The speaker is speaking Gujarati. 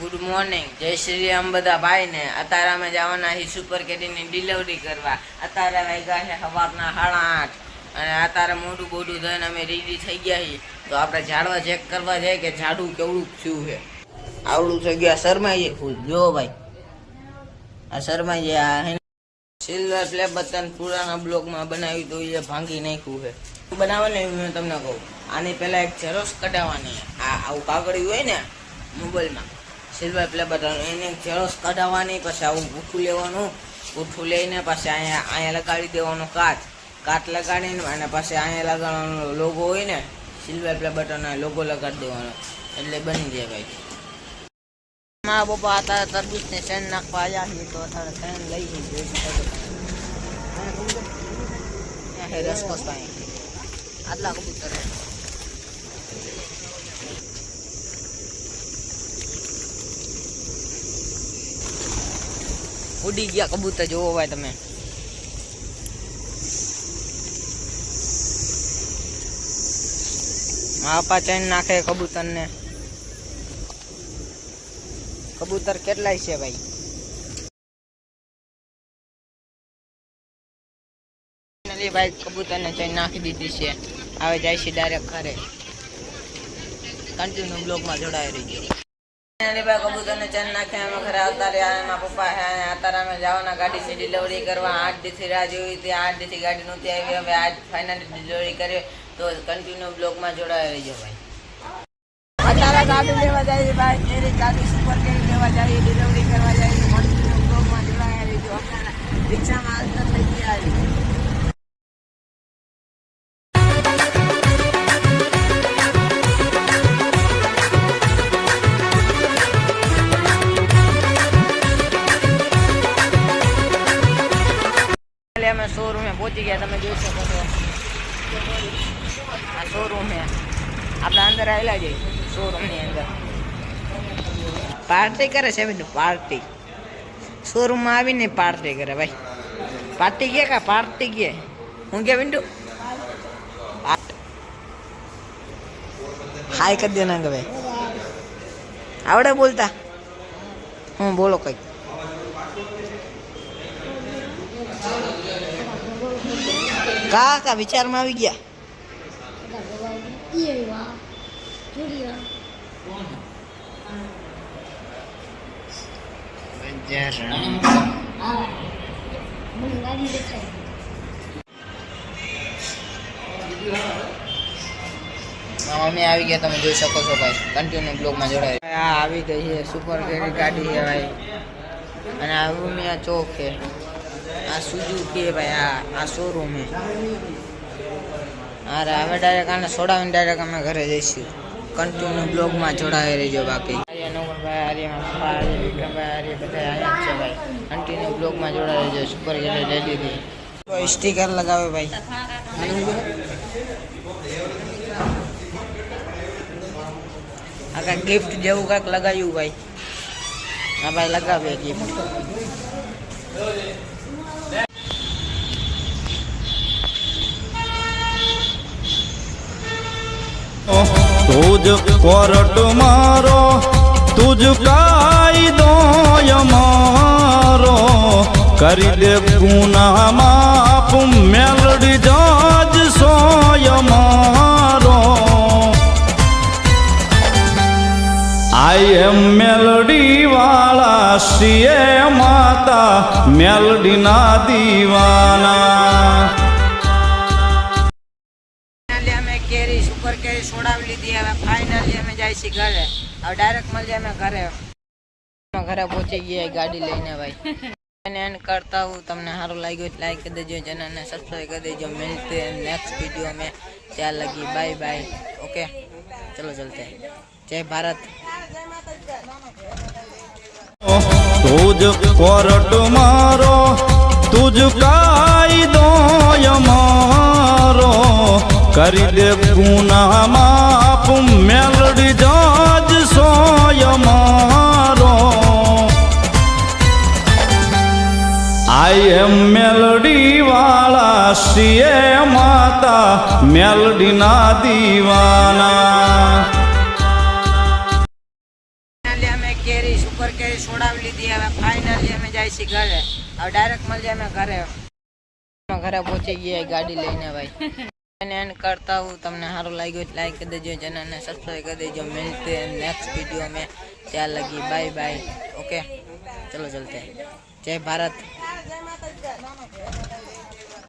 ગુડ મોર્નિંગ, જય શ્રી રામ બધા ભાઈ ને. અત્યારે અમે જવાના છીએ સુપર કેરીની ડિલિવરી કરવા. અત્યારે વાગ્યા છે સવારના 8:30 અને અત્યારે મોઢું બોઢું થઈને અમે રેડી થઈ ગયા છીએ. તો આપણે ઝાડવા ચેક કરવા જાય કે ઝાડું કેવડું થયું છે. આવડું થઈ ગયા શરમાઈ ફૂલ જો ભાઈ, આ શરમાઈ જાય. સિલ્વર પ્લે બટન પુરાના બ્લોકમાં બનાવ્યું તો એ ભાંગી નાખ્યું છે. બનાવવાને હું તમને કહું, આની પહેલાં એક ઝેરોક્ષ કઢાવવાની. આવું કાગળિયું હોય ને મોબાઈલમાં સિલ્વર પ્લે બટન, એને ઝેરોક્ષ કઢાવવાની. પછી આવું પૂઠું લેવાનું, પૂઠું લઈને પછી અહીંયા લગાડી દેવાનો કાચ લગાડીને, અને પછી અહીંયા લગાડવાનો લોગો હોય ને સિલ્વર પ્લે બટન, લોગો લગાડી દેવાનો એટલે બની જાય ભાઈ. મારા પપ્પા અત્યારે તરબૂચને શેન નાખવા આવ્યા છીએ, તો અત્યારે શેન લઈ જઈએ. રસકોસ પાણી આટલા કબૂતર ઉડી ગયા કબૂતર, જોવો ભાઈ તમે. મારા પપ્પા ચેન નાખે કબૂતરને. કબૂતર કેટલાય છે ભાઈ? ભાઈ કબૂતરને ચેન નાખી દીધી છે. હવે જાય છે ડાયરેક્ટ ઘરે. કન્ટિન્યુ બ્લોગમાં જોડાઈ રહીજો. ભાઈ કબૂતરને ચેન નાખે અમે ઘરે આવતા રહ્યા. એમાં પપ્પા અત્યારે અમે જવાના ગાડીની ડિલિવરી કરવા. 8 દીથી રાહ જોઈ હતી, 8 દીથી ગાડી નહોતી આવી. હવે આજ ફાઇનલી ડિલિવરી કરી, તો કન્ટિન્યુ બ્લોગમાં જોડાઈ રહીજો ભાઈ. અત્યારે ગાડી લેવા જાય ભાઈ, કેરી ગાડી સુપર કેરી લેવા જાય, ડિલિવરી કરવા જાય. કન્ટિન્યુ બ્લોગમાં જોડાઈ રહીજો. રિક્ષામાં અંદર લઈ ગયા. અમે શોરૂમે પહોંચી ગયા, તમે જોઈ શકો છો. આ શોરૂમ છે, આપણે અંદર આવેલા જઈએ શોરૂમની અંદર. પાર્ટી કરે છે બેન, પાર્ટી શોરૂમમાં આવીને પાર્ટી કરે ભાઈ. પાર્ટી કે કા પાર્ટી કે હું કે વિન્ડુ હાય કરી દે ના કે ભાઈ. આવડે બોલતા? હું બોલો કઈ. કા વિચારમાં આવી ગયા? અમે આવી ગયા, તમે જોઈ શકો છો ભાઈ. કન્ટિન્યુ બ્લોગમાં જોડાય. આ આવી ગઈ છે સુપર કેરી ગાડી છે ભાઈ. અને આ ઉમિયા ચોક છે, આ સુઝુકી ભાઈ. આ શોરૂમ છે. અરે હવે ડાયરેક્ટ આને છોડાવીને ડાયરેક્ટ અમે ઘરે જઈશું. કન્ટિન્યુ બ્લોગમાં જોડાઈ રહીજો. બાકી નોકરભાઈ, આર્ય, વિક્રમભાઈ, આર્ય બધા અહીંયા છે ભાઈ. કન્ટિન્યુ બ્લોગમાં જોડાઈ રહીજો. સુપર કેરી લઈ લીધી. તો સ્ટીકર લગાવે ભાઈ. આ કાંઈક ગિફ્ટ જેવું કાંઈક લગાવ્યું ભાઈ. હા ભાઈ લગાવે ગિફ્ટ. તુજ કોરટ મારો, તુજ કાયદો મારો, કરી દે ગુના માપ, મેલડી જાજ સોય મારો. આઈ એમ મેલડી વાળા, શ્રીએ માતા મેલડી ના દીવાના. કેરી સુપર કેરી છોડાવી લીધી. હવે ફાઇનલી અમે જાય છીએ ઘરે. હવે ડાયરેક્ટ મળીએ અમે ઘરે પહોંચી ગયા ગાડી લઈને ભાઈ. એન્ડ કરતા હું. તમને સારું લાગ્યું લાઈક કરી દેજો, ચેનલને સબસ્ક્રાઈબ કરી દેજો. मिलते हैं नेक्स्ट वीडियो में. ત્યાં લગી બાય બાય. ओके चलो चलते हैं. जय भारत. તુજ કોરટ મારો, તુજ કાયદો મારો, કરી દે ગુના માપ, મેલડી જાજ સોય મારો. આઈ એમ મેલડી વાળા, શ્રીએ માતા મેલડી ના દીવાના. કેરી સુપર કેરી છોડાવી લીધી. હવે ફાઇનલી અમે જાય છીએ ઘરે. હવે ડાયરેક્ટ મળીએ અમે ઘરે પહોંચી ગયા ગાડી લઈને ભાઈ. અને એન્ડ કરતા હું. તમને સારું લાગ્યું એટલે લાઈક કરી દેજો, ચેનલને સબસ્ક્રાઈબ કરી દેજો. मिलते हैं नेक्स्ट वीडियो में. ત્યાં લગી બાય બાય. ઓકે ચલો ચલતે. જય ભારત.